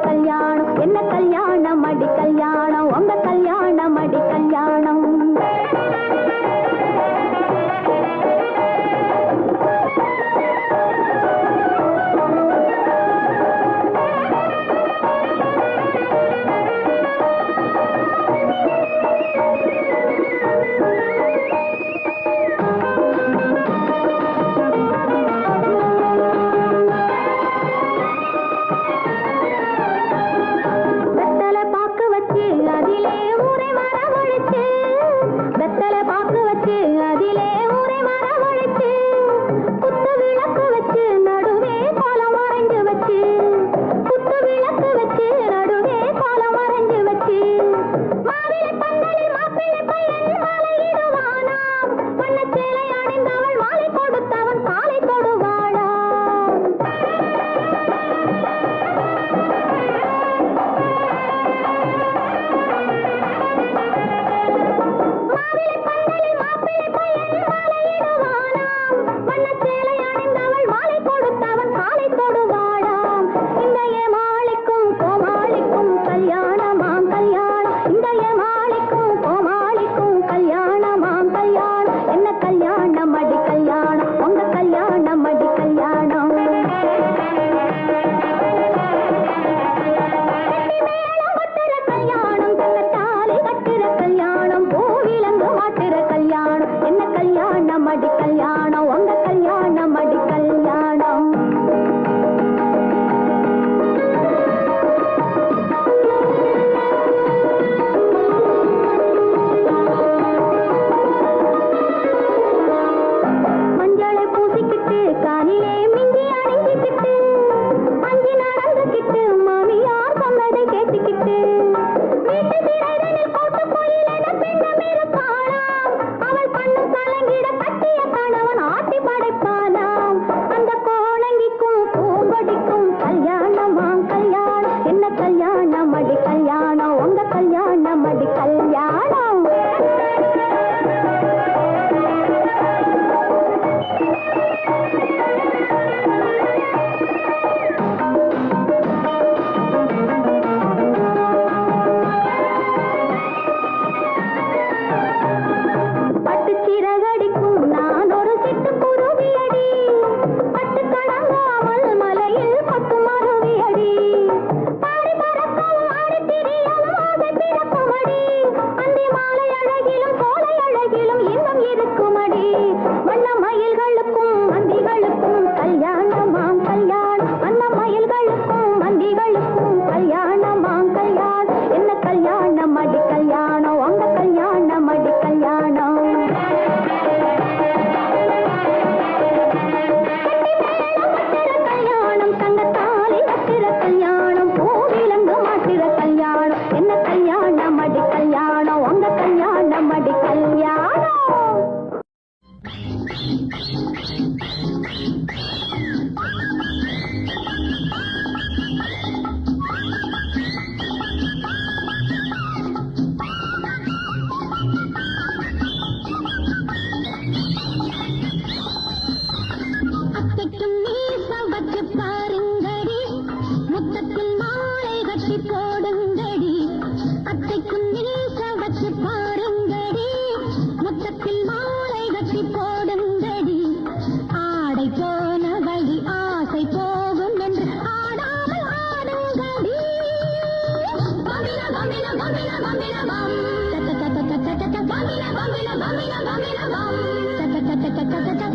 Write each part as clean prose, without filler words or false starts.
கல்யாணம் என்ன கல்யாணம் வெத்தலை பாக்கு வச்சு அதிலே ஊரை மரவழைச்சு குத்து விளக்கு வச்சு நடுவே கோலம் வரைஞ்சு வச்சு குத்து விளக்கு வச்சு நடுவே கோலம் வரைஞ்சு வச்சு மாவிலை பந்தலில் மாப்பிள்ளை பையன் மாலையிடுவானாம் வண்ணச்சேலை அணிந்தவள் மாலை கொடுத்தவன் காலை தொடுவாளாம் மாவிலை பந்தலில் மாப்பிள்ளை பையன் மாலையிடுவானாம் வண்ணச்சேலை அணிந்தவள் மாலை கொடுத்தவன் காலை தொடுவாளாம் இந்த ஏமாளிக்கும் கோமாளிக்கும் கல்யாணமாம் கல்யாணம் இந்த ஏமாளிக்கும் கோமாளிக்கும் கல்யாணமாம் கல்யாணம் என்ன கல்யாணம் அடி கல்யாணம் உங்க கல்யாணம் அடி கல்யாணம் கல்யாணம் தங்கத்தாலி கட்டுற கல்யாணம் பூவிலங்கு மாட்டுற கல்யாணம் என்ன கல்யாணம் அடி கல்யாணம் உங்க கல்யாணம் அடி கல்யாணம் மஞ்சளை பூசிக்கிட்டு காலிலே மிஞ்சி அணிஞ்சிக்கிட்டு அஞ்சி நடந்துக்கிட்டு மாமியார் சொன்னதை கேட்டுக்கிட்டு வீட்டு திரைதனில் போட்டு கோயிலென பெண்ணம் இருப்பாளாம் அவள் பண்ணும் கலங்கிட கட்டிய கணவன் ஆட்டி படைப்பானாம் அந்த கோணங்கிக்கும் பூங்கொடிக்கும் கல்யாணமாம் கல்யாணம் என்ன கல்யாணம் அடி கல்யாணம் உங்க கல்யாணம் அடி கல்யாணம் பட்டு சிறகடிக்கும் நான் ஒரு சிட்டு குருவியடி பட்டு கடங்காமல் மலையில் பட்டு மருவியடி பாடி பறக்கும் ஆடி திரியும் ஆசை பிறக்குமடி அந்தி மாலை அழகிலும் கோலை அழகிலும் இன்னும் இருக்குமடி வண்ண மயில்களுக்கும் மந்திகளுக்கும் கல்யாணமாம் கல்யாணம் வண்ண மயில்களுக்கும் மந்திகளுக்கும் கல்யாணமாம் கல்யாணம் என்ன கல்யாணம் அடி கல்யாணம் உங்க கல்யாணம் அடி கல்யாணம் கல்யாணம் தங்கத்தாலி கட்டுற கல்யாணம் பூவிலங்கு மாட்டுற கல்யாணம் என்ன கல்யாணம் அடி கல்யாணம் உங்க கல்யாணம் அடி கல்யாணம் அத்தைக்கும் மீச வச்சு பாருங்கடி முத்தத்தில் மாலை கட்டி போடுங்கடி அத்தைக்கும் மீச வச்சு பாருங்கடி முத்தத்தில் மாலை கட்டி போடுங்கடி ஆடை போன வழி ஆசை போகும் என்று ஆடாமல் ஆடுங்கடி பம்பின பம்பின பம்பின பம்பின பம் தட்ட தட்ட தட்ட தட்ட பம்பின பம்பின பம்பின பம்பின பம் தட்ட தட்ட தட்ட தட்ட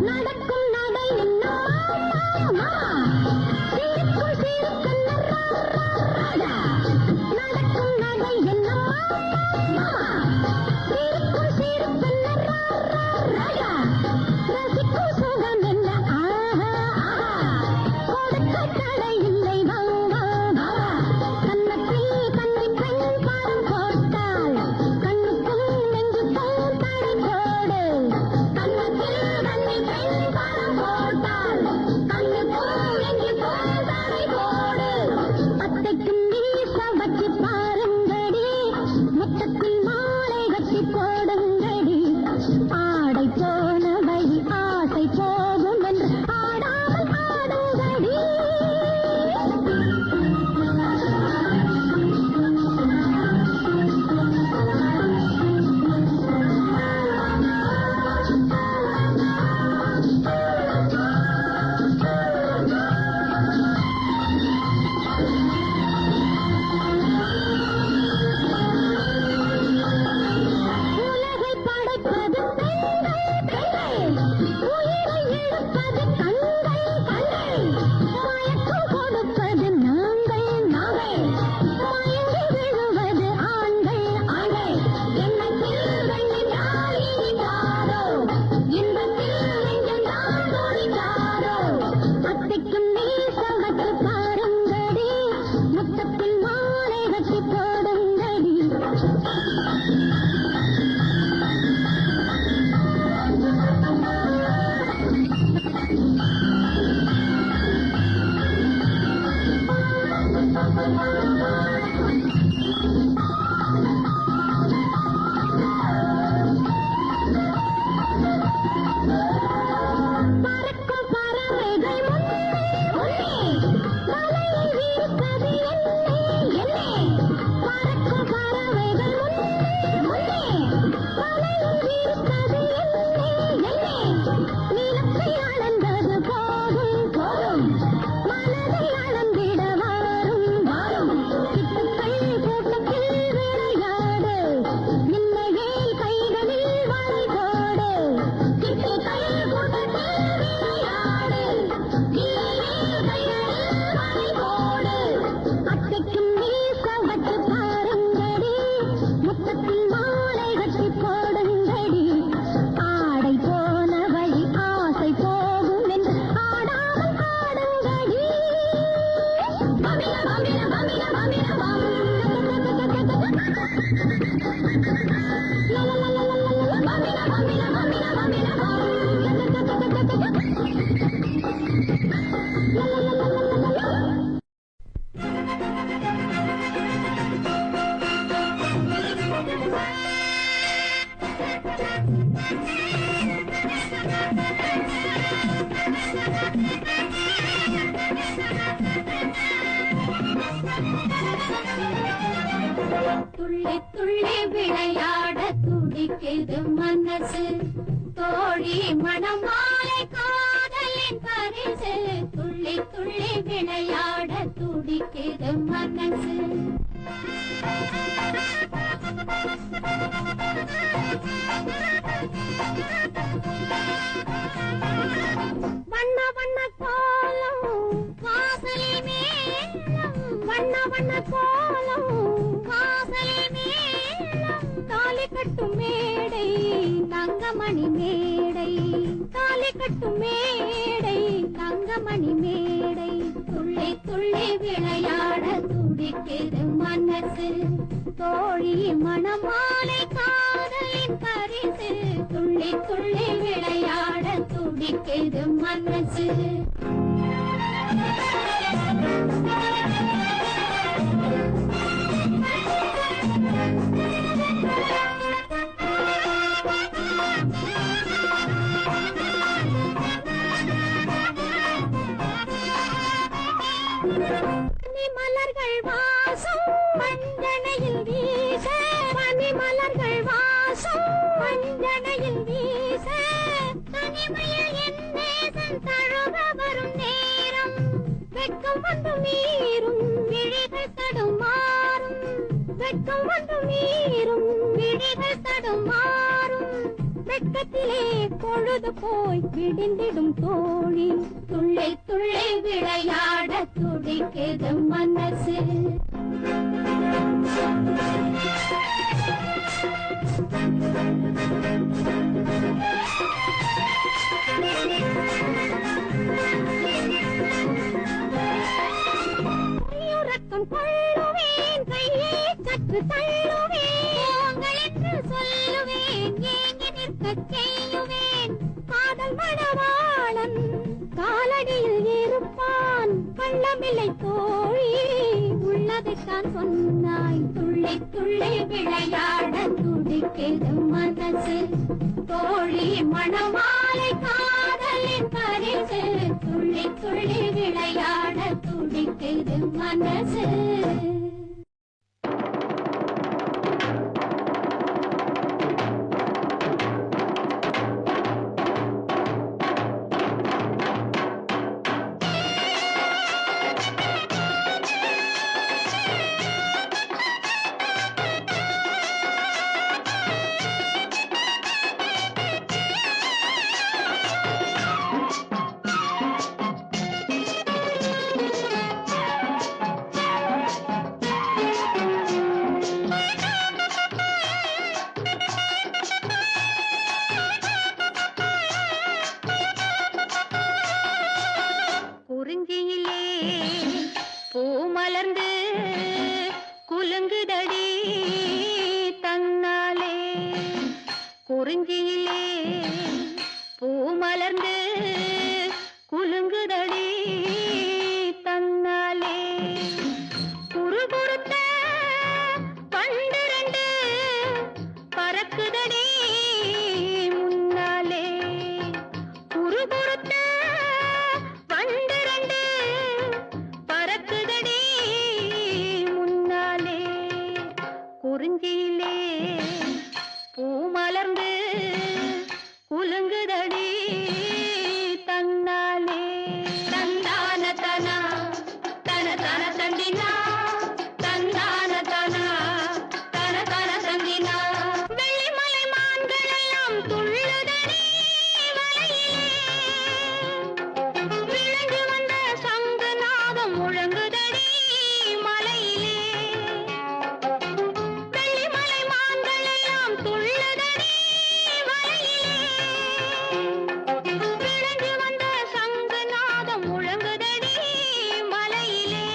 நடக்கும் நடை என்னம்மா சிரிக்கும் சிரிக்கும் நடக்கும் நடை என்னம்மா துள்ளி துள்ளி விளையாட துடிக்குது மனசு தோழி மணமாலை காதலின் பரிசு துள்ளி துள்ளி விளையாட துடிக்குது மனசு வண்ண வண்ண கோலம் வாசலில் மேலம் வண்ண வண்ண கோலம் வாசலில் மேலம் தாலி கட்டும் மேடை தங்கமணி மேடை தாலி கட்டும் மேடை தங்கமணி மேடை துள்ளி துள்ளி விளையாட துடிக்குது மனசு தோழி மணமாலை காதலின் பரிசு துள்ளி துள்ளி விளையாட துடிக்குது மனசு மலர்கள் வாசம் மஞ்சனையில் வீச மலர்கள் வாசம் மஞ்சனையில் வீச தனிமையில் என் நேசன் தழுவ வரும் நேரம் வெட்கம் வந்து மீறும் விழிகள் தடுமாறும் வெட்கம் வந்து மீறும் விழிகள் தடுமாறும் வெட்கத்திலே பொழுது போய் விடிந்திடும் தோழி துள்ளி துள்ளி விளையாட துடிக்குது மனசு உறக்கம் கொள்ளுவேன் கையை சற்று தள்ளுவேன் என்று சொல்லுவேன் ஏங்கி நிற்க செய்யுவேன் காதல் மணவாளன் காலடியில் இருப்பான் கள்ளமில்லை தோழி உள்ளதைத்தான் சொன்னாய் துள்ளி துள்ளி விளையாட துடிக்குது மனசு தோழி மணமாலை காதலின் பரிசு துள்ளி துள்ளி விளையாட துடிக்குது மனசு தந்தான தனா தன தன தந்தினா தந்தான தனா தன தன தந்தினா வெள்ளிமலை மான்கள் எல்லாம் துள்ளுதடி வலையிலே விழுந்து வந்த சங்கு நாகம் முழங்குதடி மலையிலே வெள்ளிமலை மான்கள் எல்லாம் துள்ளுதடி வலையிலே விழுந்து வந்த சங்கு நாகம் முழங்குதடி மலையிலே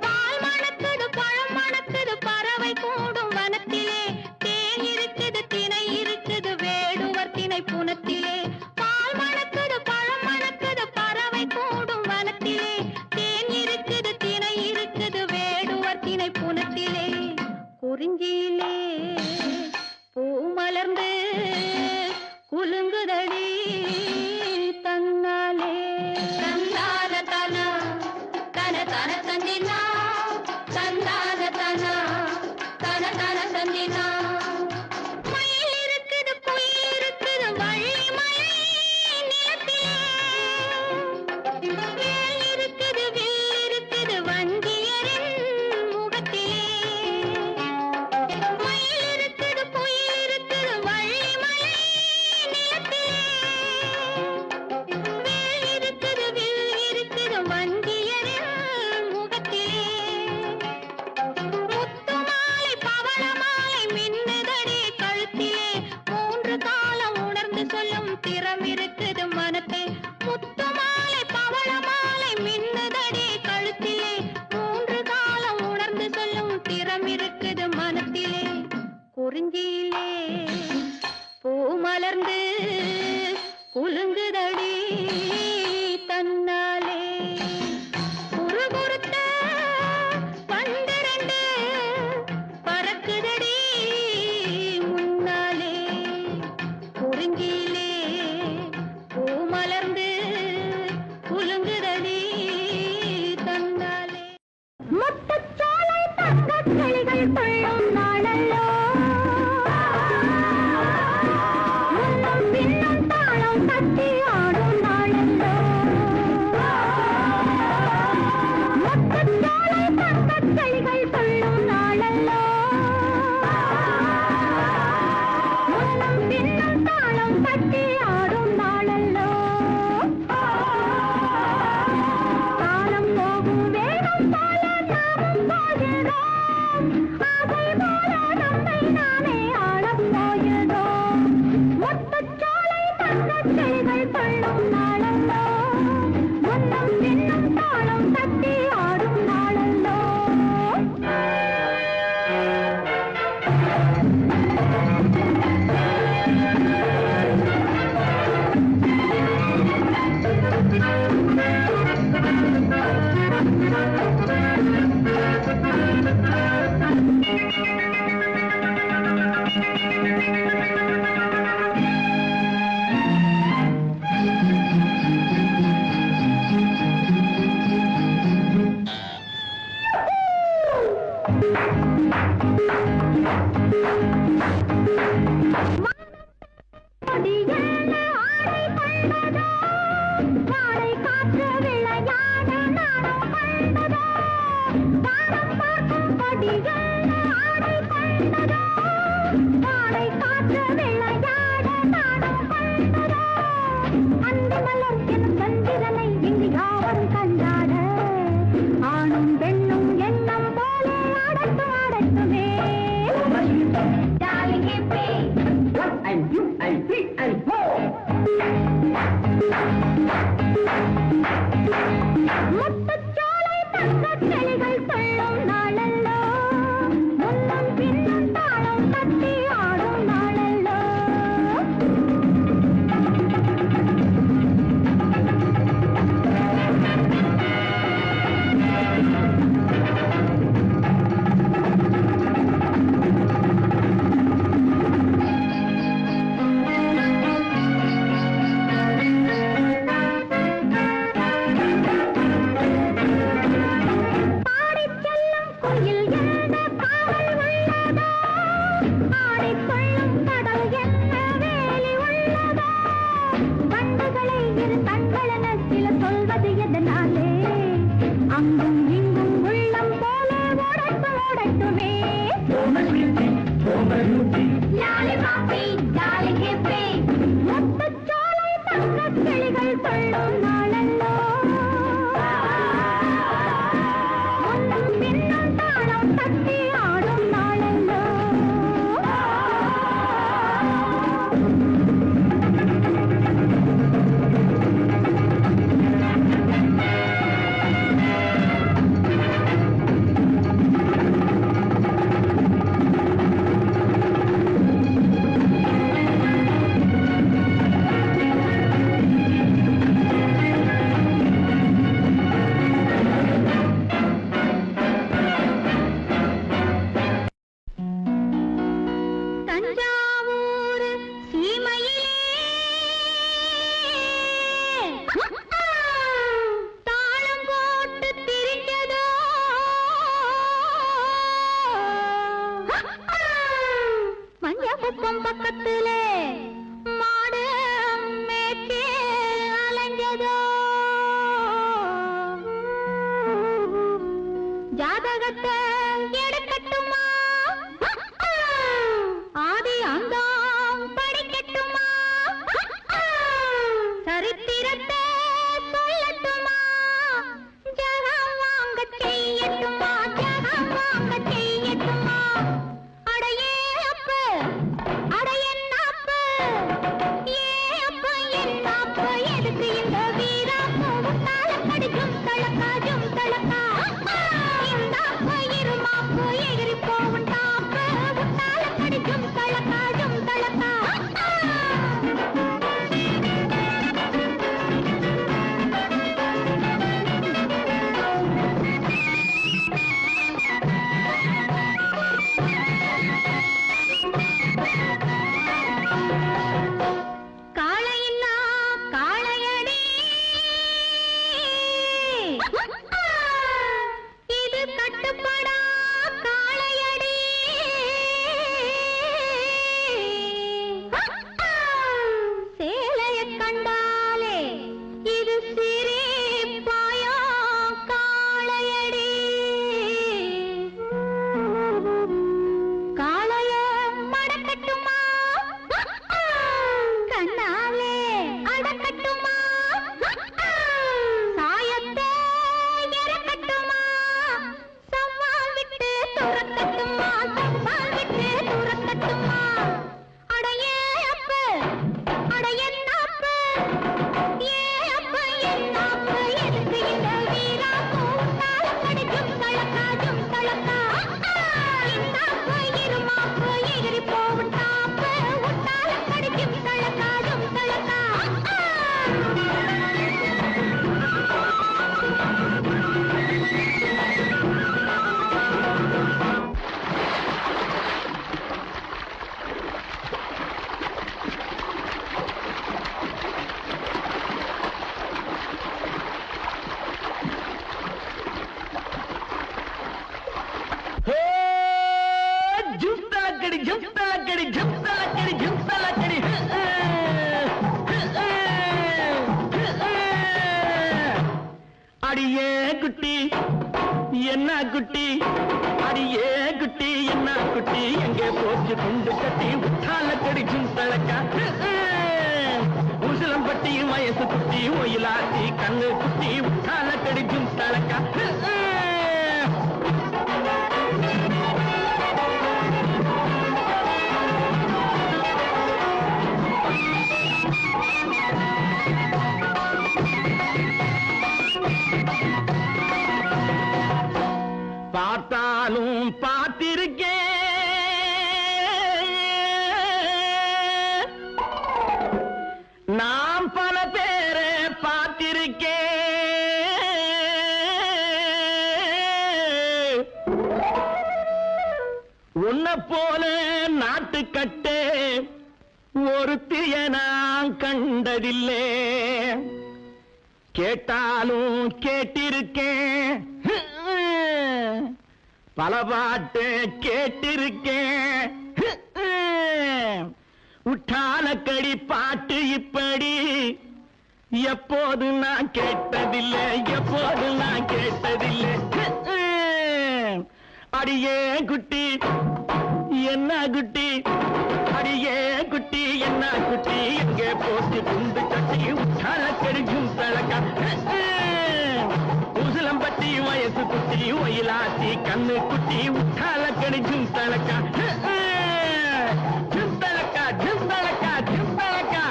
பால் மணக்குது பழம் மணக்குது பறவை கூடும் வனத்திலே தேன் இருக்குது திணை இருக்குது வேடுவர் திணை புனத்திலே பால் மணக்குது பழம் மணக்குது பறவை கூடும் வனத்திலே தேன் இருக்குது திணை இருக்குது வேடுவர் திணை புனத்திலே குறிஞ்சியிலே பூ மலர்ந்து குலுங்குதடி தன்னாலே தந்தான தனா தன தன தந்தினா தந்தான தனா தன தன தந்தினா மயில் இருக்குது குயில் இருக்குது வள்ளிமலை நிலத்திலே வேல் இருக்குது வில் இருக்குது வஞ்சியரின் முகத்திலே மயில் இருக்குது குயில் இருக்குது வள்ளிமலை நிலத்திலே வேல் இருக்குது வில் இருக்குது வஞ்சியரின் முகத்திலே முத்து மாலை பவள மாலை மின்னுதடி கழுத்திலே மூன்று காலம் உணர்ந்து சொல்லும் திறம் இருக்குது மனத்தே முத்து மாலை பவள மாலை மின்னுதடி கழுத்திலே மூன்று காலம் உணர்ந்து சொல்லும் திறம் இருக்குது மனத்திலே குறிஞ்சியிலே பூ மலர்ந்து குலுங்குதடி தன்னாலே குறுகுறுத்த பன்னிரண்டு பறக்குதடி முன்னாலே குறிஞ்சியிலே பூ மலர்ந்து குலுங்குதடி தன்னாலே முத்துச்சோலை தங்கக் கிளிகள் துள்ளும் நாளல்லோ முன்னும் பின்னும் தாளம் தட்டி ஆடும் நாளல்லோ முத்துச்சோலை தங்கக் கிளிகள் துள்ளும் நாளல்லோ முன்னும் பின்னும் தாளம் தட்டி ஆடும் நாளல்லோ காலம் போகும் வேகம் போல நாமும் போகிறோம் ஆசை போல நம்மை நாமே ஆளப் போகிறோம் முத்துச்சோலை தங்கக் கிளிகள் துள்ளும் நாளல்லோ முன்னும் பின்னும் தாளம் தட்டி ஆடும் நாளல்லோ கொடியேன ஆடை கொண்டதோ வாடை காற்று விளையாட நானும் கொண்டதோ வானம் பார்க்கும் கொடியேன ஆடை கொண்டதோ வாடை காற்று விளையாட நானும் கொண்டதோ அந்தி மலர் எனும் சந்திரனை இங்கு யாவரும் கண்டாட ஆணும் பெண்ணும் எண்ணம் போல ஆடட்டும் ஆடட்டுமே Darling hippie, what and you and three and four. முத்துச்சோலை தங்கக் கிளிகள் துள்ளும் நாளல்லோ முன்னும் பின்னும் தாளம் தட்டி ஆடும் நாளல்லோ பாடிச் செல்லும் குயில் அது எதனாலே அங்கும் இங்கும் உள்ளம் போல ஓடட்டும் ஓடட்டுமே லாலிபாப்பி ஜாலி கேப்பே முத்துச்சோலை தங்கக் கிளிகள் கொள்ளும் நாளல்லோ முன்னும் பின்னும் தாளம் தட்டி ஆடும் நாளல்லோ தஞ்சாவூர் சீமையிலே தாளம் போட்டு திரிஞ்சதோ மஞ்சக்குப்பம் பக்கத்திலே மாடு மேய்ச்சி அலைஞ்சதோ ஜாதகத்தை எடுக்கட்டுமா ஆதி அங்கம் படிக்கட்டுமா சரித்திரத்தை சொல்லட்டுமா ஜகம் வாங்க செய்யட்டுமா ஜகம் வாங்க செய்யட்டுமா அடையே அப்ப அடையன்னாப்பு ஏ அப்ப என்னாப்பு எதுக்கு இந்த வீராப்பு உன்னால கடிக்கும் தளக்காஜும் தளக்கா இந்த அப்ப இருமாப்பு எகிரி போகும் டாப்பு உன்னால கடிக்கும் தளக்காஜும் தளக்கா காளையின்னா காளையடி இது கட்டுப்படா காளையடி சேலைய கண்டாலே இது சிரிப்பாயோ காளையடி காளைய மடக்கட்டுமா கண்ணாலே அடக்கட்டுமா சாயத்தை இறக்கட்டுமா சம்மால் விட்டு துரக்கட்டுமா சம்மால் விட்டு துரக்கட்டுமா அடையே அப்ப அடையன்னாப்பு ஏ அப்ப என்னாப்பு எதுக்கு இந்த வீராப்பு உன்னால கடிக்கும் தளக்காஜும் தளக்கா இந்த அப்ப இருமாப்பு எகிரி போகும் டாப்பு உன்னால கடிக்கும் தளக்காஜும் தளக்கா ஜும்தலக்கடி ஜும்தலக்கடி ஜும்தலக்கடி ஜும்தலக்கடி அடியே குட்டி என்ன குட்டி அடியே குட்டி என்ன குட்டி எங்கே போச்சு துண்டு கட்டி உத்தாலக்கடி ஜும்தலக்கா உசிலம்பட்டி வயசு குட்டி ஒயிலாத்தி கண்ணு குட்டி உத்தாலக்கடி ஜும்தலக்கா பார்த்தாலும் பார்த்திருக்கேன் நாம் பல பேரை பார்த்திருக்கேன் உன்னை போல நாட்டுக்கட்டே ஒருத்திய நான் கண்டதில்லை கேட்டாலும் கேட்டிருக்கேன் பல பாட்டு கேட்டிருக்கேன் உற்றாலக்கடி பாட்டு இப்படி எப்போது நான் கேட்டதில்லை, எப்போது நான் கேட்டதில்லை. அடியே குட்டி என்ன குட்டி, அடியே குட்டி என்ன குட்டி, எங்கே போட்டு குண்டு கட்டி உச்சால கெடுக்கும் தழக்கா. உசிலம்பட்டி வயசு குட்டி, ஒயிலாத்தி கண்ணு குட்டி, உச்சால கெடுக்கும் தழக்கா. ஜிந்தலக்கா ஜிந்தலக்கா ஜிந்தலக்கா.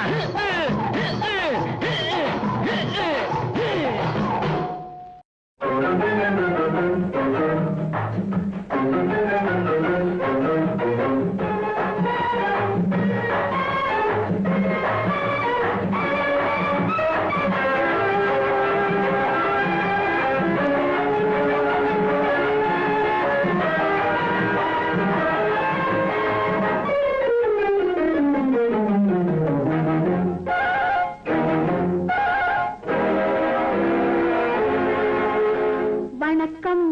வணக்கம்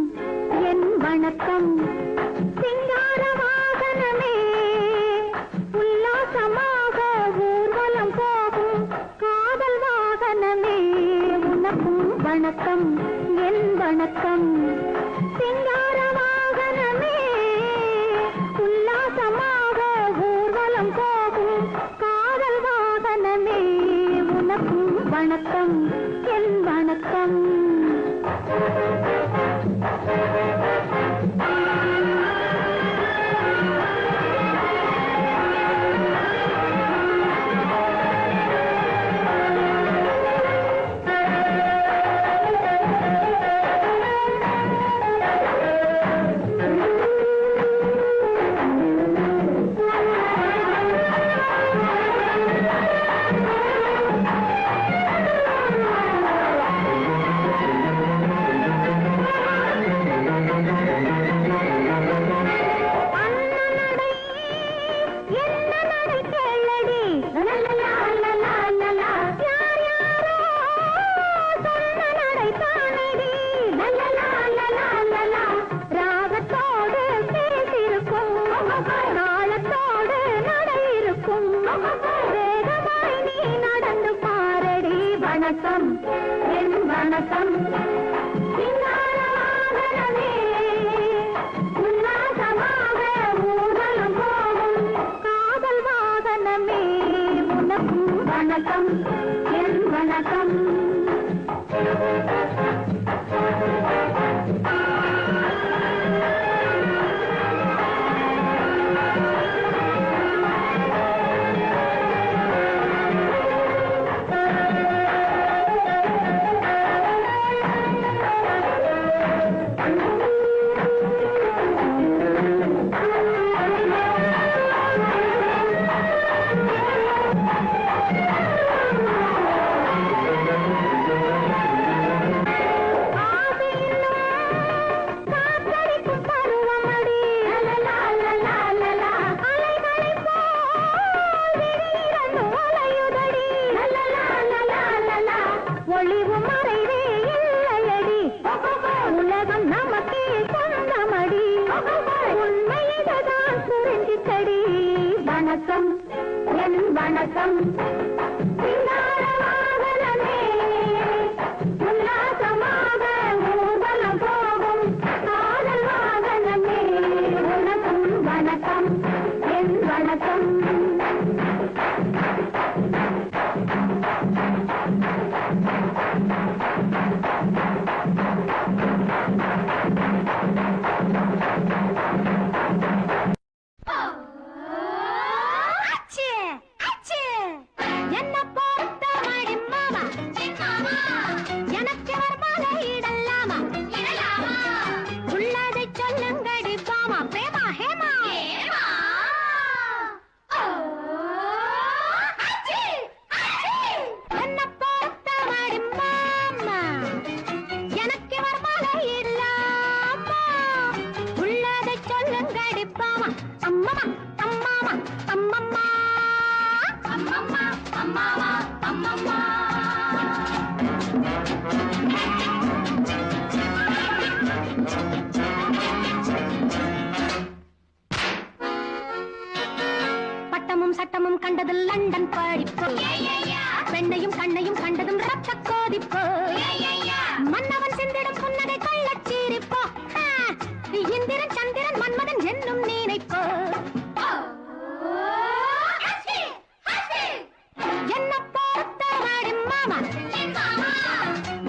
என் வணக்கம் சிங்கார வாகனமே, உல்லாசமாக ஊர்வலம் போகும் காதல் வாகனமே. உனக்கும் வணக்கம் என் வணக்கம் சிங்கார வாகனமே, உல்லாசமாக ஊர்வலம் போகும் காதல் வாகனமே. உனக்கும் வணக்கம் என் வணக்கம். வணக்கம் என் வணக்கம் சிங்கார வாகனமே, உல்லாசமாக ஊர்வலம் போகும் காதல் வாகனமே. உனக்கும் வணக்கம் என் வணக்கம். ஒளிவு மறைவே இல்லையடி, உலகம் நமக்கே சொந்தமடி, உண்மையில்தான் புரிஞ்சிக்கடி. வணக்கம் என் வணக்கம் சிங்கார வாகனமே, உல்லாசமாக ஊர்வலம் போகும் காதல் வாகனமே. உனக்கும் வணக்கம் என் வணக்கம். என்ன பொறுத்த மடி மாமா, எனக்கு வரமால இடலாமா, உள்ளதை சொல்லுங்கடி பாமா, பிரேமா ஹேமா. என்ன பொறுத்த மடி மாமா, எனக்கு வரமால இடலாமா, உள்ளதை சொல்லுங்கடி பாமா. அம்மம்மா அம்மாமா அம்மம்மா அம்மம்மா அம்மாமா அம்மம்மா. பட்டமும் சட்டமும் கண்டது லண்டன் படிப்பு, பெண்ணையும் கண்ணையும் கண்டதும் ரத்த கோதிப்போ மன்னவன் சிந்திடும் புன்னகை கள்ளச்சீரிப்போ இந்திரன் சந்திரன் மன்மதன் என்னும் நினைப்போ என்ன பொறுத்த வாடி மாமா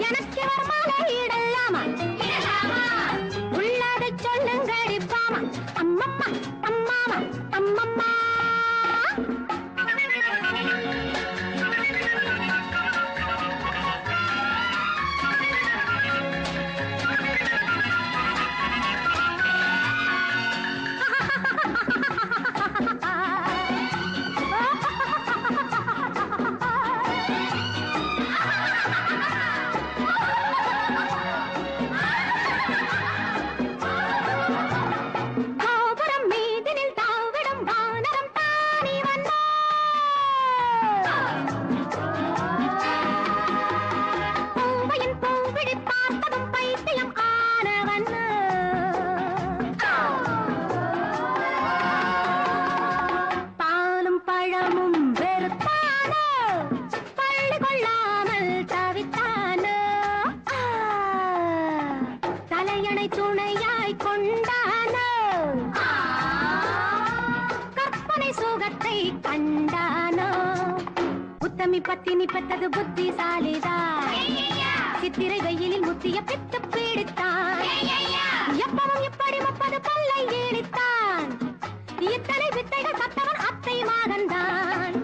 எனக்கு வரமாலை இடலாமா உள்ளதை சொல்லுங்கடி பாமா அம்மம்மா அம்மாமா அம்மம்மா துணையாய் கொண்டானோ கற்பனை சுகத்தை கண்டானோ உத்தமி பத்தினி பெற்றது புத்திசாலிதான் சித்திரை வெயிலில் முத்திய பித்து பீடித்தான் எப்பவும் இப்படி 30 பல்லை ஈடித்தான் இத்தனை வித்தைகள் கத்தவன் அத்தை மகன்தான்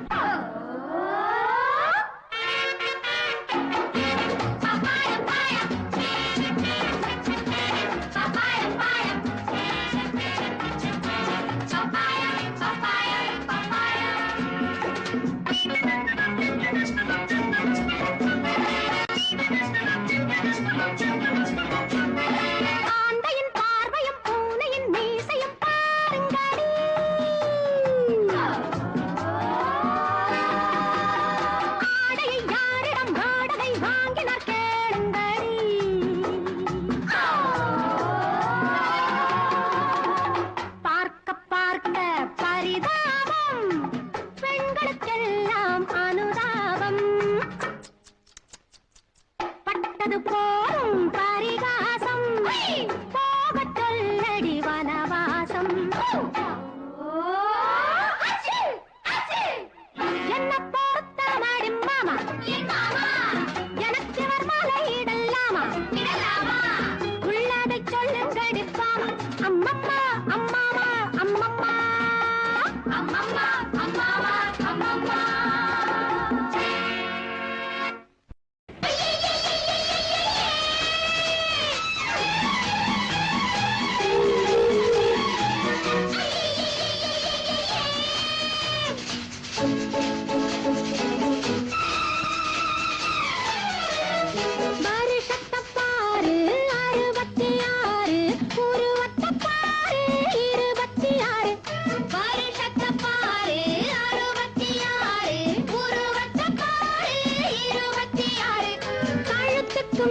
போரும் பரிகாசம் போகச் சொல்லடி வனவாசம் என்ன பொறுத்த மாடி மாமா எனக்கு வரமாலை இடலாமா உள்ளதை சொல்லுங்கடி பாமா அம்மம்மா அம்மாமா அம்மம்மா அம்மம்மா அம்மாமா அம்மம்மா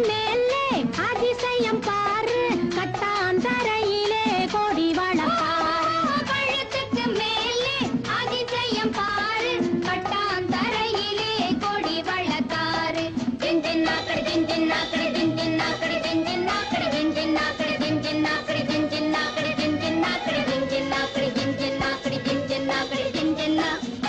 மேலே அதிசயம் பாரு கட்டாந்தரையிலே கொடி வளர்ப்பாரு கழுத்துக்கு மேலே அதிசயம் பாரு கட்டாந்தரையிலே கொடி வளர்த்தாரு ஜின்ஜின் நாக்கடி ஜின்ஜின் நாக்கடி ஜின்ஜின் நாக்கடி ஜின்ஜின் நாக்கடி ஜின்ஜின் நாக்கடி ஜின்ஜின் நாக்கடி ஜின்ஜின் நாக்கடி ஜின்ஜின் நாக்கடி ஜின்ஜின் நாக்கடி ஜின்ஜின் நாக்கடி ஜின்ஜின் நாக்கடி ஜின்ஜின் நாக்கடி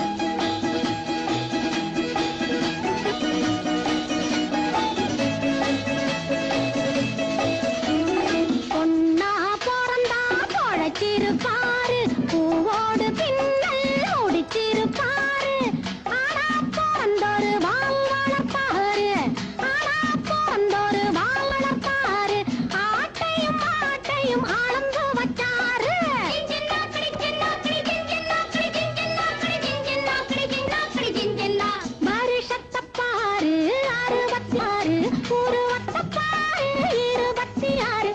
பாரு பூவோடு பின்னல் முடிச்சிருப்பாரு ஆனா போந்தொரு வால் வளர்ப்பாரு ஆனா போந்தொரு வால் வளர்ப்பாரு ஆட்டையும் ஆட்டையும் அளந்து வச்சாரு வருஷத்தை பாரு 66 உருவத்தை பாரு 26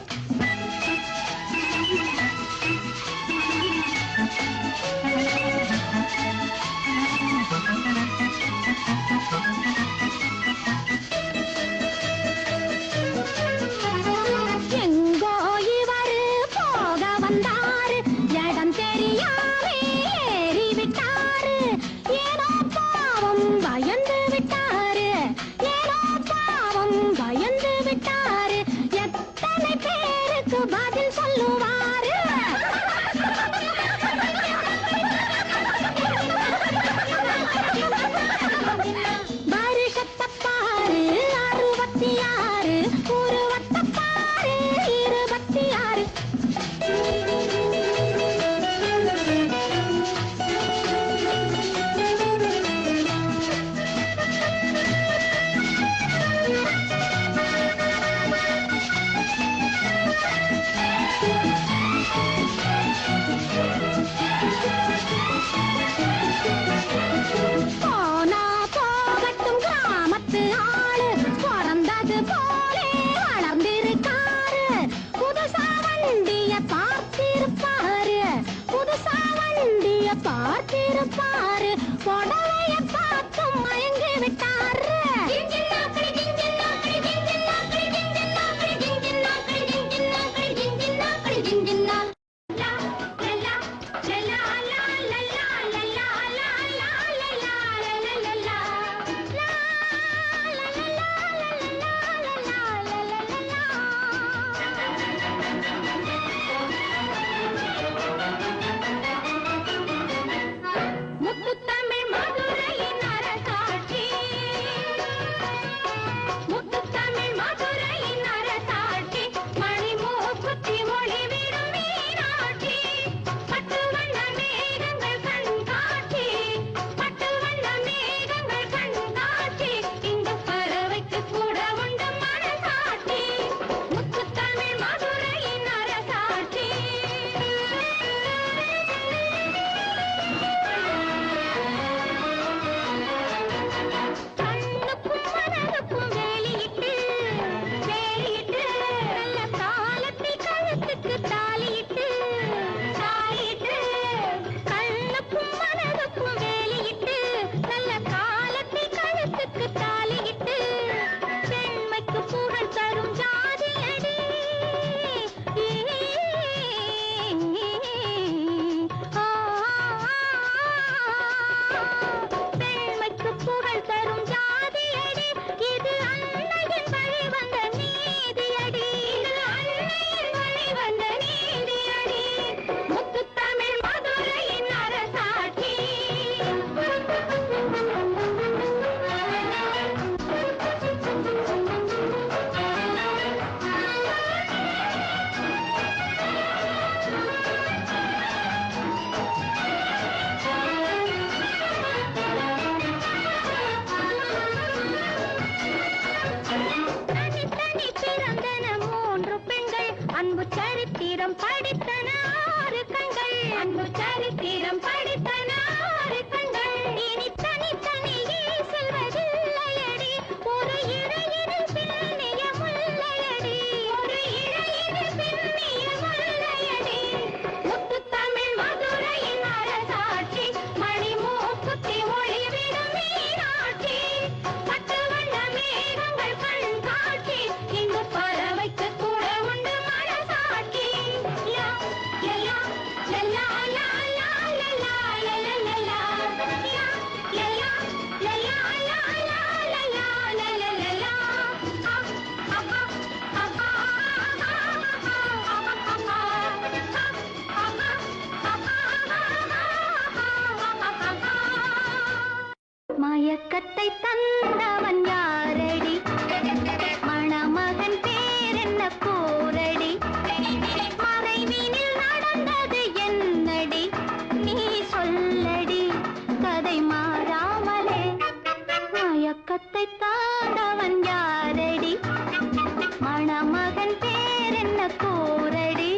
எங்கோ இவரு போக வந்தாரு இடம் தெரியாமே ஏறி விட்டாரு ஏனோ பாவம் பயந்து விட்டாரு ஏனோ அன்பு சரித்திரம் படித்தன 6 கண்கள் அன்பு சரித்திரம் படித்தன 6 கண்கள் இனி தனித்தனியே செல்வதில்லையடி ஒரு இழையினில் பின்னிய முல்லையடி ஒரு இழையினில் பின்னிய முல்லையடி முத்து தமிழ் மதுரையின் அரசாட்சி மணிமூக்குத்தி ஒளிவிடும் மீனாட்சி பட்டு வண்ண மேகங்கள் கண்காட்சி இங்கு பறவைக்கு கூட உண்டு மனசாட்சி லா லலா லலா லா லா லலா லலா லலா லலா லலா லலா லலா லலா மயக்கத்தை தந்தவன் யாரடி மணமகன் பேரென்ன கூரடி மறைவினில் நடந்தது என்னடி நீ சொல்லடி கதை மாறாமலே மயக்கத்தை தாண்டவன் யாரடி மணமகன் பேரென்ன கூரடி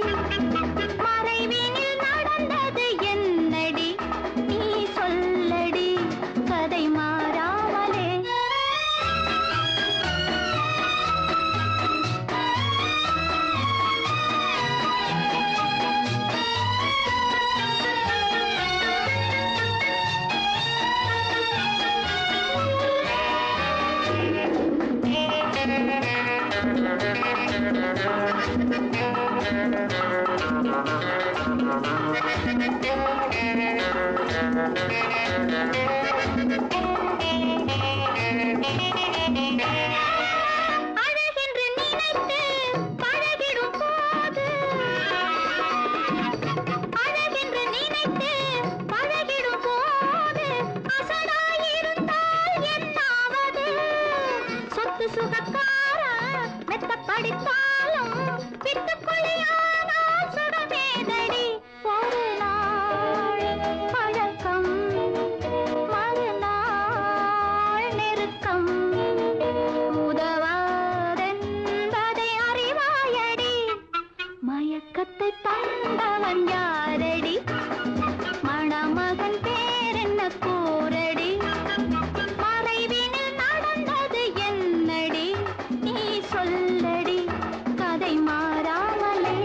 மறைவினில் நடந்தது என்னடி நீ சொல்லடி கதை மாறாமலே அழகென்று நினைத்து பழகிடும் போது அழகென்று நினைத்து பழகிடும் போது அசடாயிருந்தால் என்னாவது சொத்து சுகக்கார மெத்த படித்தாலும் பித்துக்குழியானால் சுடமேதடி ஒரு நாள் பழக்கம் மறுநாள் நெருக்கம் உதவாதென்பதை அறிவாயடி மயக்கத்தை தந்தவன் யாரடி மணமகன் பேரென்ன கூரடி மறைவினில் நடந்தது என்னடி நீ சொல்லடி கதை மாறாமலே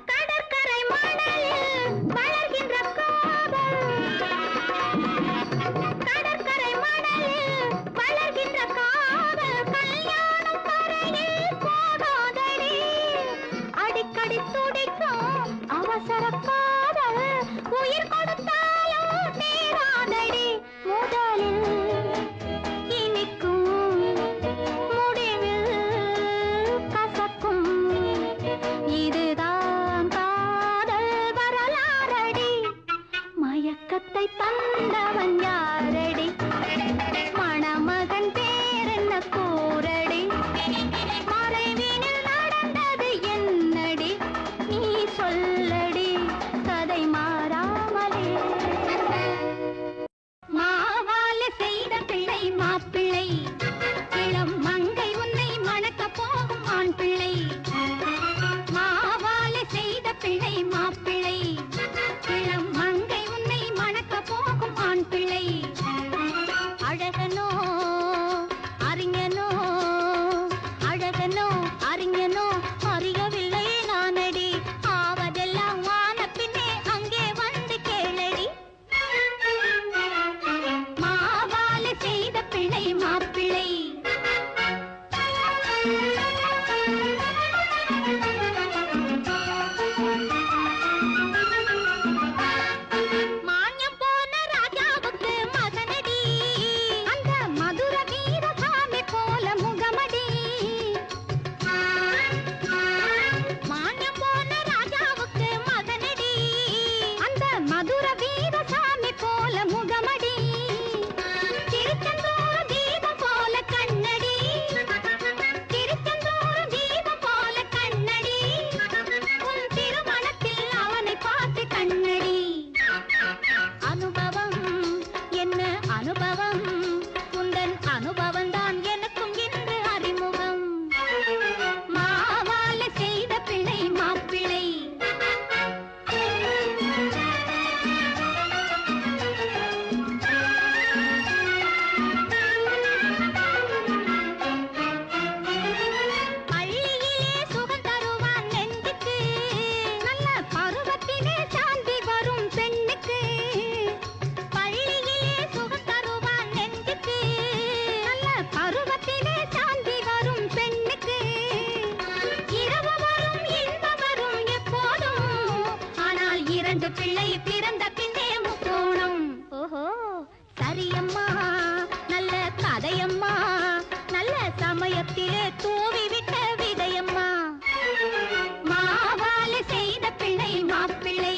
கடற்கரை மணலில் வளர்கின்ற காதல் கடற்கரை மணலில் வளர்கின்ற காதல் கல்யாணம் வரையில் போகாதடி அடிக்கடி துடிக்கும் அவசர காதல் உயிர் கொடுத்தாலும் தீராதடி முதலில் இனிக்கும் முடிவில் கசக்கும் இதுதான் காதல் வரலாறடி மயக்கத்தை தந்தவன் யாரடி மணமகன் பேரென்ன கூரடி மறைவினில் நடந்தது என்னடி நீ சொல்லடி கதை மாறாமலே மாவால செய்ய அனுபவம் உந்தன் அனுபவம் தான் எனக்கும் இன்று அறிமுகம் மாவால செய்த பிள்ளை மாப்பிள்ளை பிள்ளை பிறந்த பின்னே முக்கோணம் ஓஹோ சரியம்மா நல்ல கதையம்மா நல்ல சமயத்திலே தூவிவிட்ட விதையம்மா மாவால செய்த பிள்ளை மாப்பிள்ளை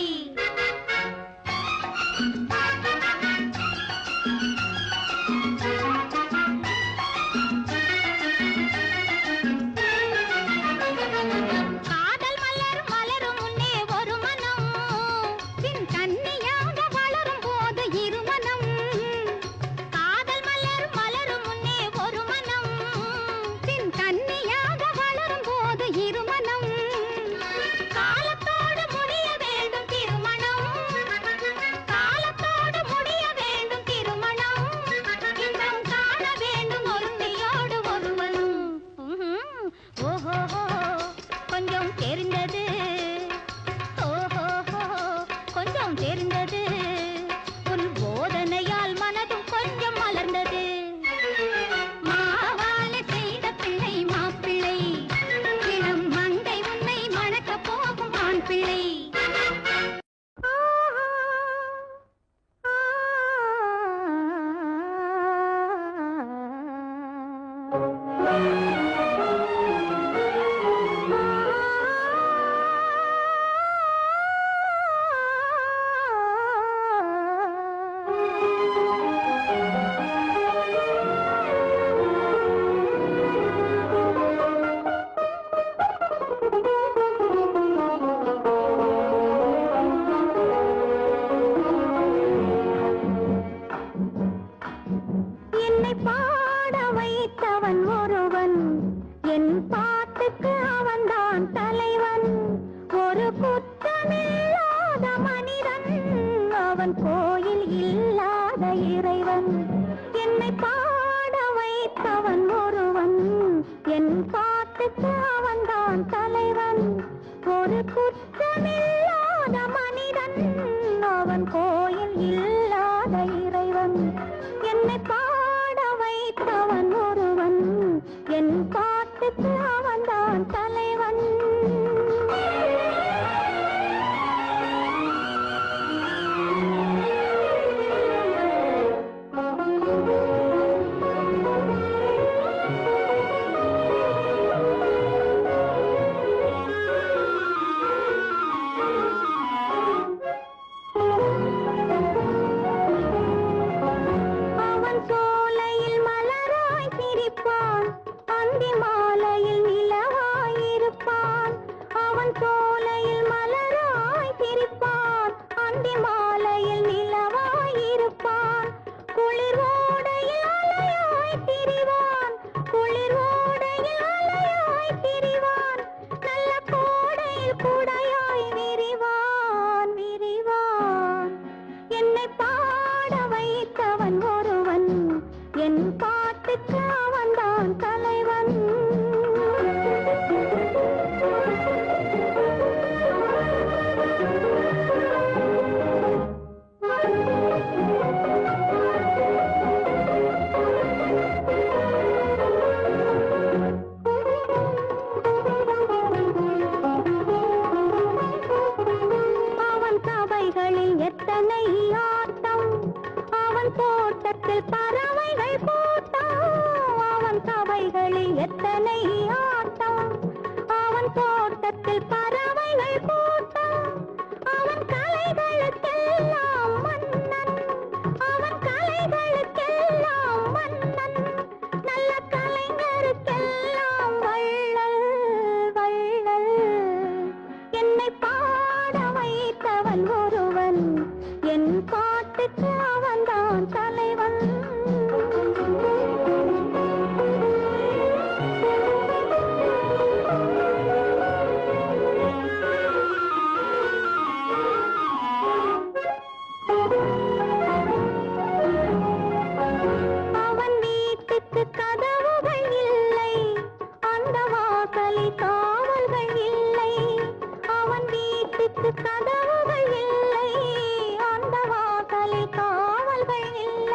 என் பாட்டுக்கு அவன்தான் தலைவன்.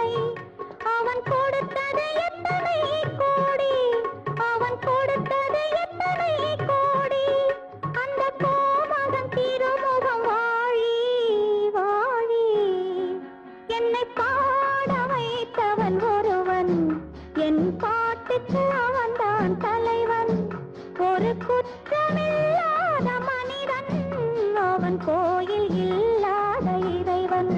இல்லை அவன் கொடுத்தது எத்தனை கோடி அவன் கொடுத்தது எத்தனை கோடி அந்த கோமகன் திருமுகம் வாழி வாழி என்னை பாட வைத்தவன் ஒருவன் என் பாட்டுக்கு அவன்தான் தலைவன் ஒரு குற்றமில்லாத மனிதன் அவன் கோயில் இல்லாத இறைவன்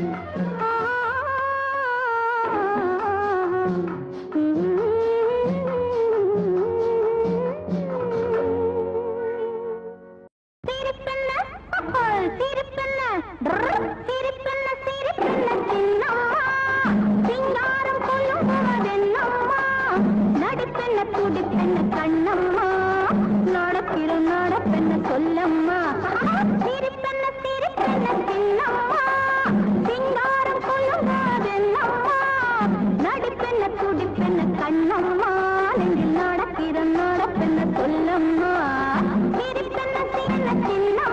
நடிப்பெண்ண துடிப்பெண்ண கண்ணம்மா நடப்பிரும் நடப்பெண்ண சொல்லம்மா சிரிப்பெண்ண சிரிப்பெண்ண சின்னம்மா சிங்காரம் கொள்ளுமாதென்னம்மா நடிப்பெண்ண துடிப்பெண்ண கண்ணம்மா நெஞ்சில் நடப்பிரும் நடப்பெண்ண சொல்லம்மா சிரிப்பெண்ண சின்ன சின்னம்மா